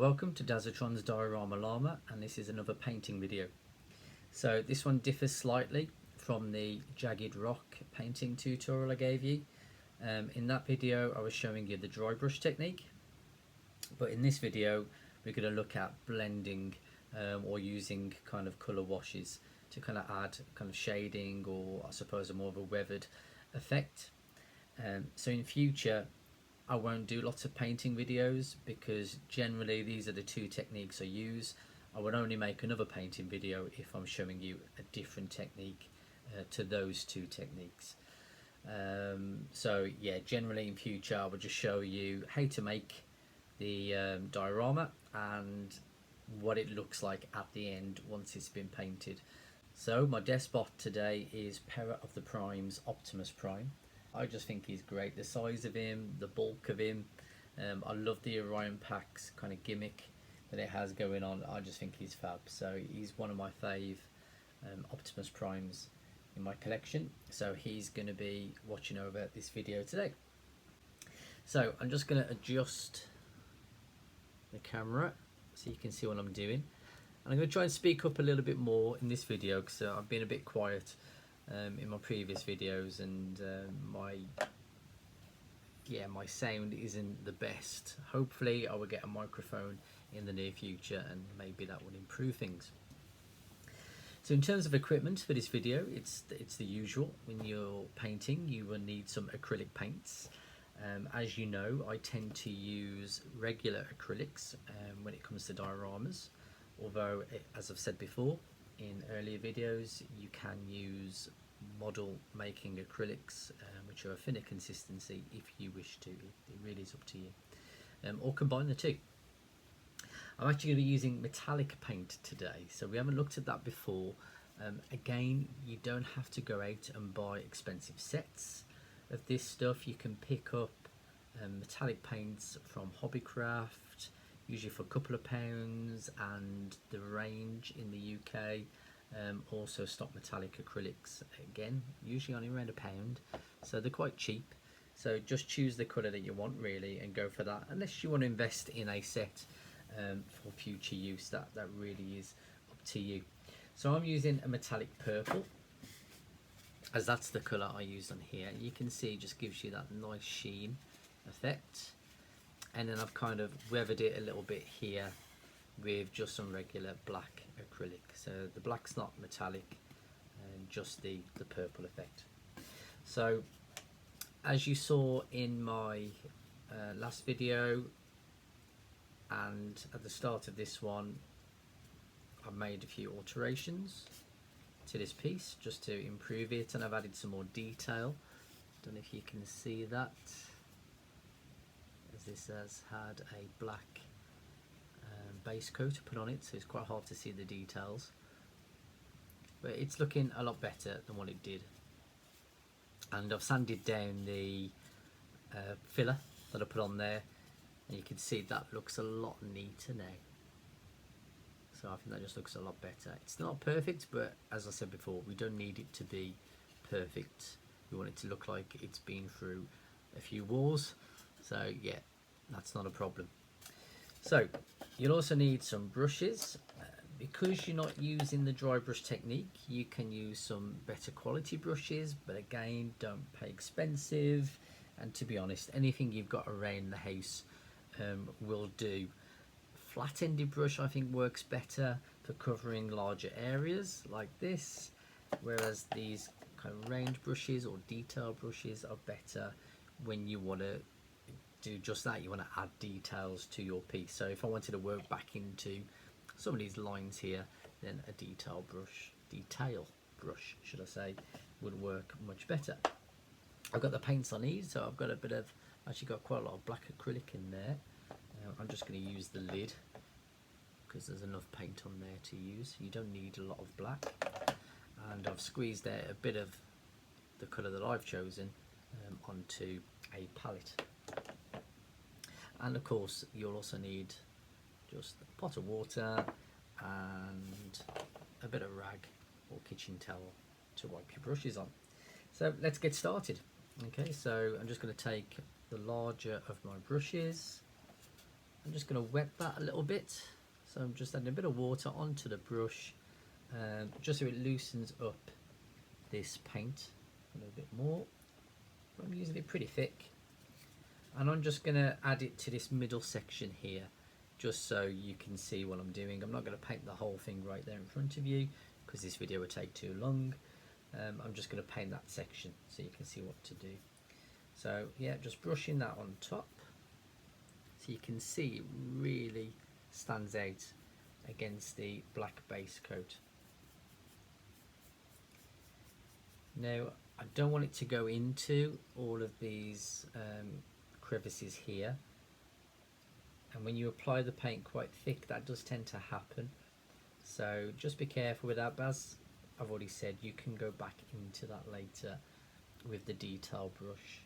welcome to Dazatron's Diorama Llama, and this is another painting video. So this one differs slightly from the jagged rock painting tutorial I gave you. In that video I was showing you the dry brush technique, but in this video we're going to look at blending or using kind of colour washes to kind of add kind of shading, or I suppose a more of a weathered effect. So in future I won't do lots of painting videos because generally these are the two techniques I use. I would only make another painting video if I'm showing you a different technique to those two techniques. So yeah, generally in future I would just show you how to make the diorama and what it looks like at the end once it's been painted. So my despot today is Perra of the Primes Optimus Prime. I just think he's great. The size of him, the bulk of him. I love the Orion Pax kind of gimmick that it has going on. I just think he's fab. So he's one of my fave Optimus Primes in my collection. So he's going to be watching over this video today. So I'm just going to adjust the camera so you can see what I'm doing. And I'm going to try and speak up a little bit more in this video because I've been a bit quiet in my previous videos, and my sound isn't the best. Hopefully I will get a microphone in the near future and maybe that will improve things. So in terms of equipment for this video, it's the usual. When you're painting you will need some acrylic paints. As you know, I tend to use regular acrylics when it comes to dioramas, although as I've said before in earlier videos, you can use model making acrylics which are a thinner consistency if you wish to. It really is up to you, or combine the two. I'm actually going to be using metallic paint today, so we haven't looked at that before. Again, you don't have to go out and buy expensive sets of this stuff. You can pick up metallic paints from Hobbycraft, usually for a couple of pounds, and the range in the UK also stock metallic acrylics, again usually only around £1, so they're quite cheap. So just choose the colour that you want really and go for that, unless you want to invest in a set for future use. That really is up to you. So I'm using a metallic purple, as that's the colour I used on here. You can see it just gives you that nice sheen effect, and then I've kind of weathered it a little bit here with just some regular black acrylic. So the black's not metallic, and just the purple effect. So as you saw in my last video and at the start of this one, I've made a few alterations to this piece just to improve it, and I've added some more detail. Don't know if you can see that, as this has had a black base coat put on it, so it's quite hard to see the details, but it's looking a lot better than what it did. And I've sanded down the filler that I put on there, and you can see that looks a lot neater now. So I think that just looks a lot better. It's not perfect, but as I said before, we don't need it to be perfect. We want it to look like it's been through a few wars. So yeah, that's not a problem. So you'll also need some brushes. Because you're not using the dry brush technique, you can use some better quality brushes, but again, don't pay expensive. And to be honest, anything you've got around the house will do. Flat-ended brush I think works better for covering larger areas like this, whereas these kind of round brushes or detail brushes are better when you want to do just that. You want to add details to your piece. So if I wanted to work back into some of these lines here, then a detail brush should I say, would work much better. I've got the paints I need, so I've got a bit of, actually got quite a lot of black acrylic in there. I'm just going to use the lid because there's enough paint on there to use. You don't need a lot of black, and I've squeezed out a bit of the colour that I've chosen onto a palette. And of course you'll also need just a pot of water and a bit of rag or kitchen towel to wipe your brushes on. So let's get started. Okay, so I'm just going to take the larger of my brushes I'm just going to wet that a little bit. So I'm just adding a bit of water onto the brush, just so it loosens up this paint a little bit more. I'm using it pretty thick, and I'm just going to add it to this middle section here, just so you can see what I'm doing. I'm not going to paint the whole thing right there in front of you because this video would take too long. I'm just going to paint that section so you can see what to do. So yeah, just brushing that on top so you can see it really stands out against the black base coat. Now I don't want it to go into all of these crevices here, and when you apply the paint quite thick that does tend to happen, so just be careful with that. But as I've already said, you can go back into that later with the detail brush,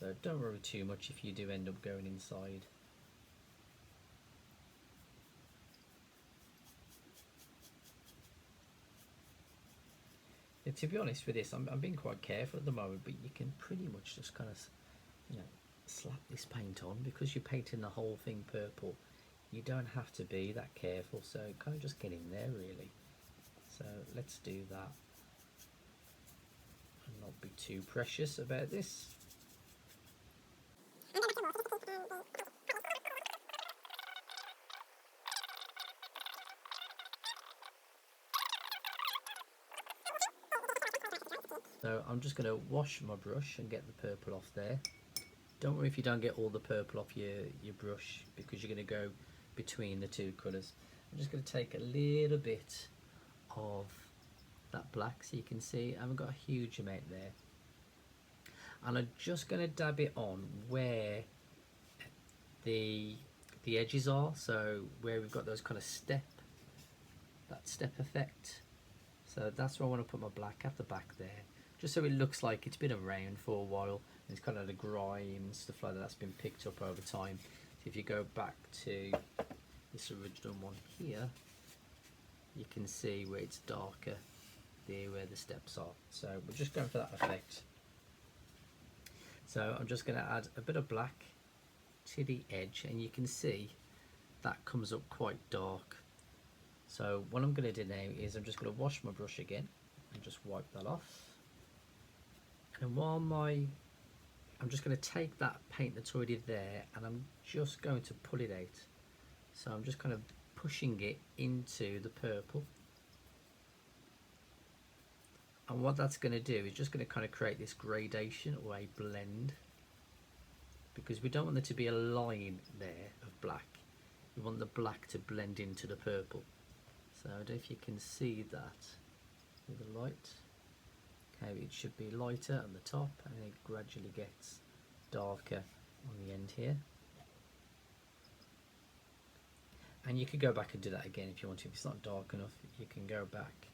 so don't worry too much if you do end up going inside. Yeah, to be honest with this, I'm being quite careful at the moment, but you can pretty much just kind of, you know, slap this paint on because you're painting the whole thing purple. You don't have to be that careful, so kind of just get in there really. So let's do that and not be too precious about this. So I'm just going to wash my brush and get the purple off there. Don't worry if you don't get all the purple off your brush, because you're going to go between the two colours. I'm just going to take a little bit of that black so you can see I haven't got a huge amount there. And I'm just going to dab it on where the edges are, so where we've got those kind of that step effect. So that's where I want to put my black at the back there, just so it looks like it's been around for a while. It's kind of the grime and stuff like that that's been picked up over time. So if you go back to this original one here, you can see where it's darker there, where the steps are. So we're just going for that effect. So I'm just going to add a bit of black to the edge, and you can see that comes up quite dark. So what I'm going to do now is I'm just going to wash my brush again and just wipe that off. And while I'm just going to take that paint that's already there and I'm just going to pull it out. So I'm just kind of pushing it into the purple. And what that's going to do is just going to kind of create this gradation or a blend, because we don't want there to be a line there of black. We want the black to blend into the purple. So I don't know if you can see that with the light. Okay, it should be lighter on the top and it gradually gets darker on the end here. And you could go back and do that again if you want to. If it's not dark enough, you can go back,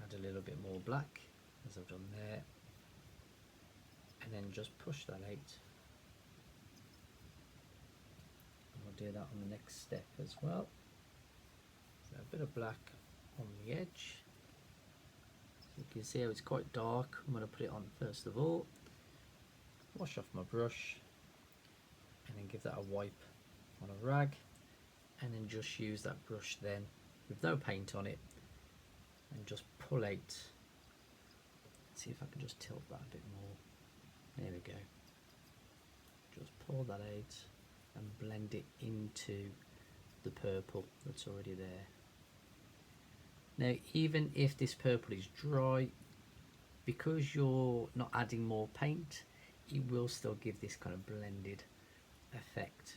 add a little bit more black, as I've done there, and then just push that out. And we'll do that on the next step as well. So a bit of black on the edge. So you can see how it's quite dark. I'm going to put it on first of all, wash off my brush, and then give that a wipe on a rag, and then just use that brush then with no paint on it and just pull out. Let's see if I can just tilt that a bit more. There we go. Just pull that out and blend it into the purple that's already there. Now even if this purple is dry, because you're not adding more paint, it will still give this kind of blended effect.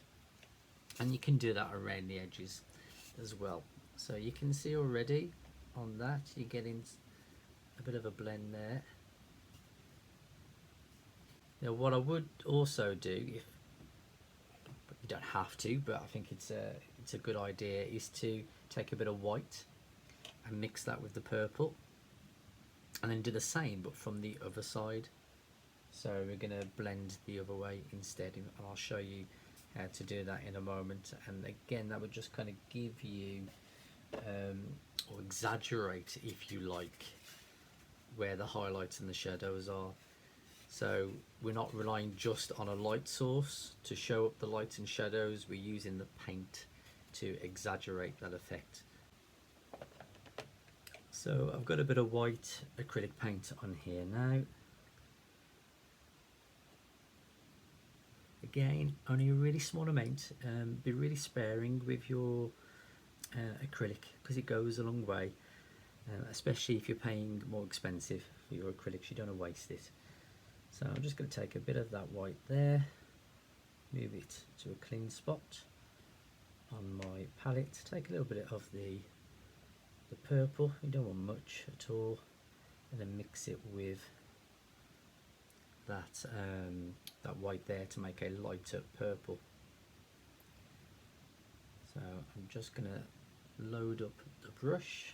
And you can do that around the edges as well. So you can see already on that you're getting a bit of a blend there. Now what I would also do, if you don't have to, but I think it's a good idea, is to take a bit of white and mix that with the purple, and then do the same but from the other side. So we're going to blend the other way instead, and I'll show you how to do that in a moment. And again, that would just kind of give you or exaggerate, if you like, where the highlights and the shadows are. So we're not relying just on a light source to show up the lights and shadows, we're using the paint to exaggerate that effect. So I've got a bit of white acrylic paint on here now. Again, only a really small amount. Be really sparing with your acrylic because it goes a long way, especially if you're paying more expensive for your acrylics. You don't want to waste it. So I'm just going to take a bit of that white there, move it to a clean spot on my palette, take a little bit of the purple, you don't want much at all, and then mix it with that that white there to make a lighter purple. So I'm just going to load up the brush,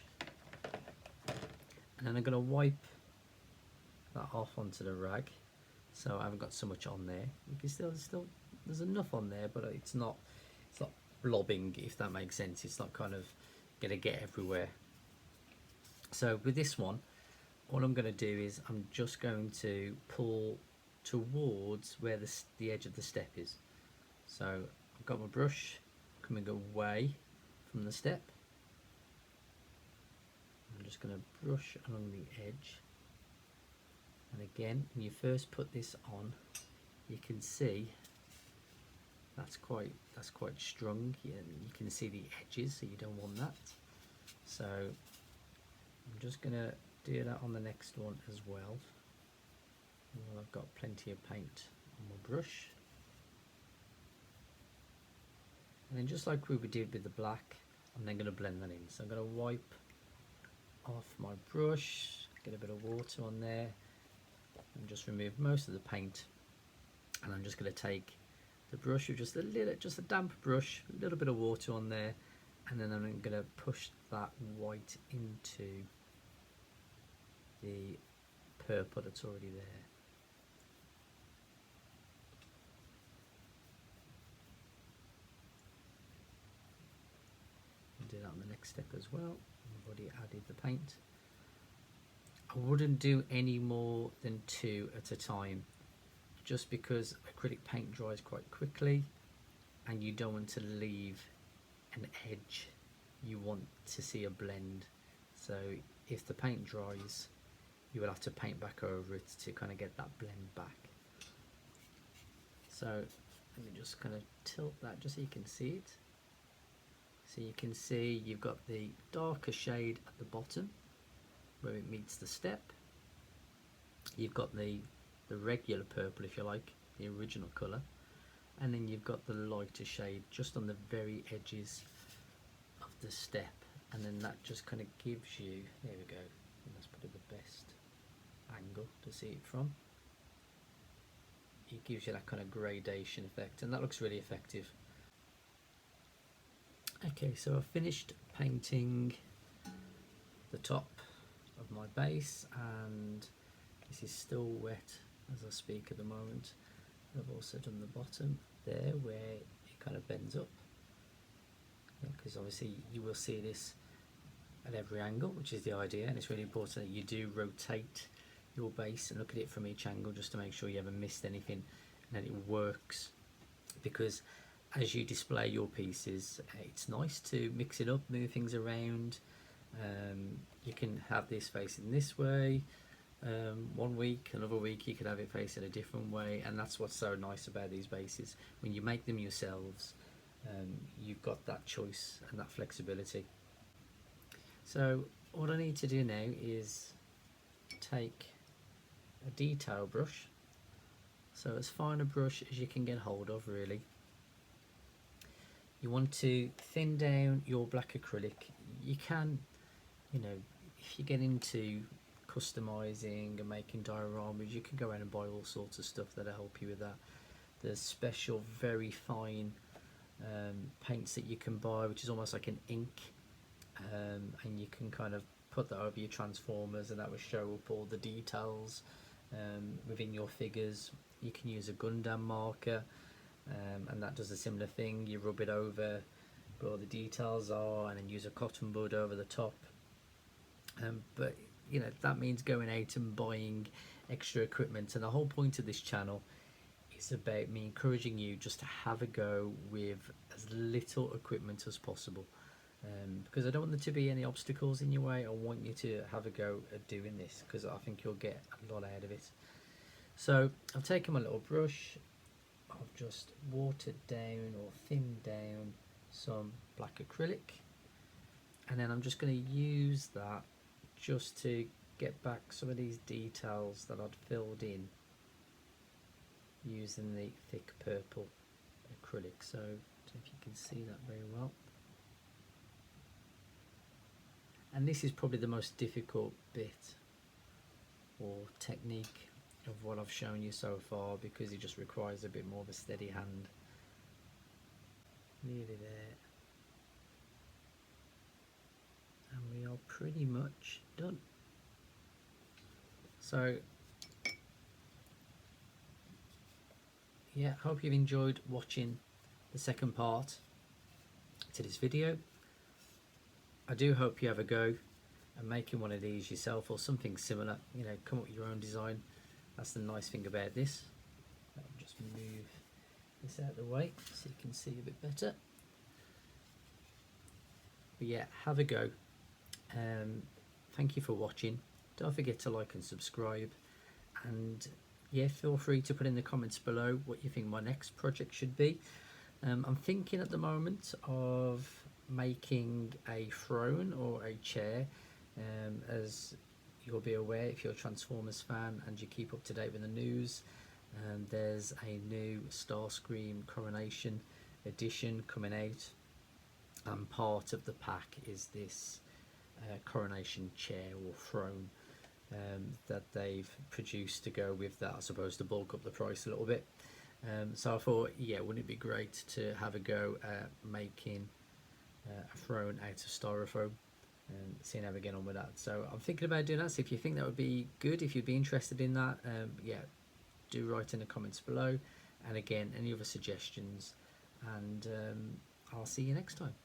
and then I'm going to wipe that off onto the rag. So I haven't got so much on there. You can still there's enough on there, but it's not blobbing, if that makes sense. It's not kind of gonna get everywhere. So with this one, what I'm going to do is I'm just going to pull towards where the edge of the step is. So I've got my brush coming away from the step. I'm just going to brush along the edge. And again, when you first put this on, you can see that's quite strong. You can see the edges, so you don't want that. So I'm just going to do that on the next one as well. Well, I've got plenty of paint on my brush. And then just like we did with the black, I'm then going to blend that in. So I'm going to wipe off my brush, get a bit of water on there, and just remove most of the paint. And I'm just going to take the brush with just a damp brush, a little bit of water on there, and then I'm going to push that white into the purple that's already there. I'll do that on the next step as well. I've already added the paint. I wouldn't do any more than 2 at a time, just because acrylic paint dries quite quickly and you don't want to leave an edge. You want to see a blend. So if the paint dries, you will have to paint back over it to kind of get that blend back. So let me just kind of tilt that just so you can see it. So you can see you've got the darker shade at the bottom where it meets the step. You've got the regular purple, if you like, the original colour, and then you've got the lighter shade just on the very edges of the step, and then that just kind of gives you, there we go, that's probably the best angle to see it from. It gives you that kind of gradation effect, and that looks really effective. Okay, so I've finished painting the top of my base, and this is still wet as I speak at the moment. I've also done the bottom there where it kind of bends up, because obviously you will see this at every angle, which is the idea, and it's really important that you do rotate your base and look at it from each angle just to make sure you haven't missed anything and that it works. Because as you display your pieces, it's nice to mix it up, move things around. You can have this facing this way 1 week, another week you could have it facing a different way, and that's what's so nice about these bases. When you make them yourselves, you've got that choice and that flexibility. So what I need to do now is take a detail brush, so as fine a brush as you can get hold of really. You want to thin down your black acrylic. You can, if you get into customizing and making dioramas, you can go around and buy all sorts of stuff that'll help you with that. There's special very fine paints that you can buy, which is almost like an ink, and you can kind of put that over your transformers, and that will show up all the details within your figures. You can use a Gundam marker, and that does a similar thing. You rub it over where all the details are, and then use a cotton bud over the top. But that means going out and buying extra equipment. And the whole point of this channel is about me encouraging you just to have a go with as little equipment as possible, because I don't want there to be any obstacles in your way. I want you to have a go at doing this, because I think you'll get a lot out of it. So I've taken my little brush, I've just watered down or thinned down some black acrylic, and then I'm just going to use that just to get back some of these details that I'd filled in using the thick purple acrylic. So I don't know if you can see that very well. And this is probably the most difficult bit or technique of what I've shown you so far, because it just requires a bit more of a steady hand. Nearly there. And we are pretty much done. So yeah, hope you've enjoyed watching the second part to this video. I do hope you have a go at making one of these yourself or something similar. You know, come up with your own design. That's the nice thing about this. I'll just move this out of the way so you can see a bit better. But yeah, have a go. Thank you for watching. Don't forget to like and subscribe, and yeah, feel free to put in the comments below what you think my next project should be. I'm thinking at the moment of making a throne or a chair. As you'll be aware, if you're a Transformers fan and you keep up to date with the news, there's a new Starscream Coronation edition coming out, and part of the pack is this coronation chair or throne that they've produced to go with that, I suppose, to bulk up the price a little bit. So I thought, yeah, wouldn't it be great to have a go at making a throne out of styrofoam and seeing how we get on with that. So I'm thinking about doing that. So if you think that would be good, if you'd be interested in that, yeah, do write in the comments below. And again, any other suggestions, and I'll see you next time.